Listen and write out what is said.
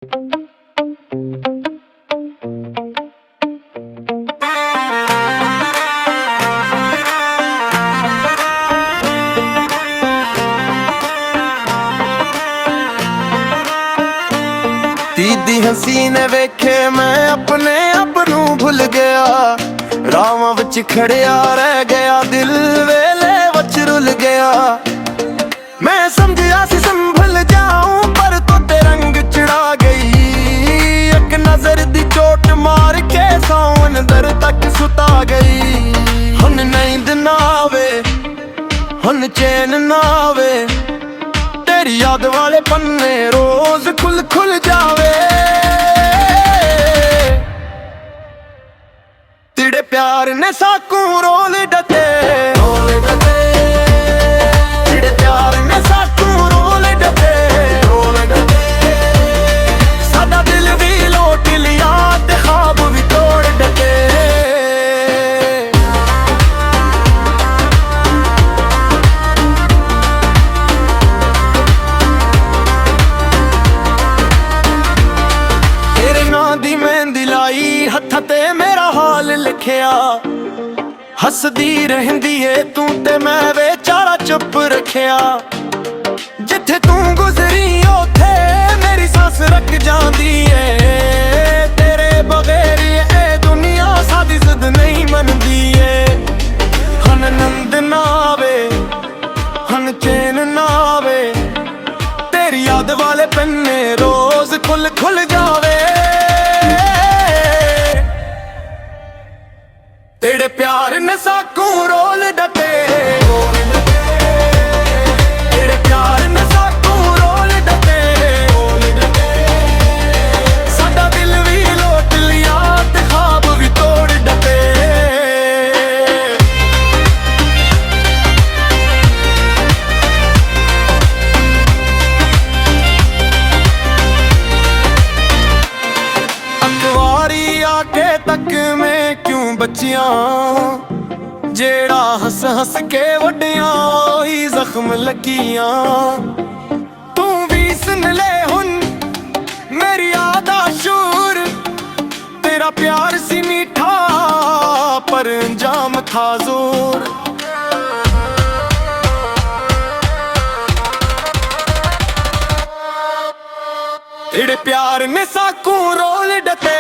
दीदी हसीने वेखे मैं अपने आप नू भुल गया, रावां विच खड़िया रह गया, दिल वेले वच रुल गया। मैं समझिया सी संभल जाऊं पर तो ते रंग चढ़ा गई, एक नजर दी चोट मार के सौन दर तक सुता गई। हुन नींद ना आवे, हुन चैन ना आवे, तेरी याद वाले पन्ने रोज खुल खुल जावे। तेरे प्यार ने साकू रोल डटे, तेरे प्यार ने साकू रोल डटे, सादा दिल भी लोट लिया ते ख्वाब भी तोड़ डटे। दी मेहंदी लाई हत्थां ते मेरा हाल लिखिया, हसदी रहंदी है तू ते मैं बेचारा चुप रखिया। जिथे तू गुजरी ओथे मेरी सांस रख जांदी है, तेरे बगैर ये दुनिया सादी जिद नहीं मनदी है। हन नंद ना आवे, हन चैन ना आवे, तेरी याद वाले पन्ने रोज खुल खुल जावे। तेरे प्यार ने साकू रोल डटे, तेरे प्यार ने साकू रोल डटे, सादा दिल भी लोट लिया ते ख्वाब भी तोड़ डटे। अखबारी आके तक में क्यों बचियां, जेड़ा हस हस के वड्डियां ही जख्म लगियां। तू भी सुन ले हुन मेरी आदा शूर, तेरा प्यार सी मीठा पर अंजाम था जोर। तेरे प्यार ने साकू रोल डटे।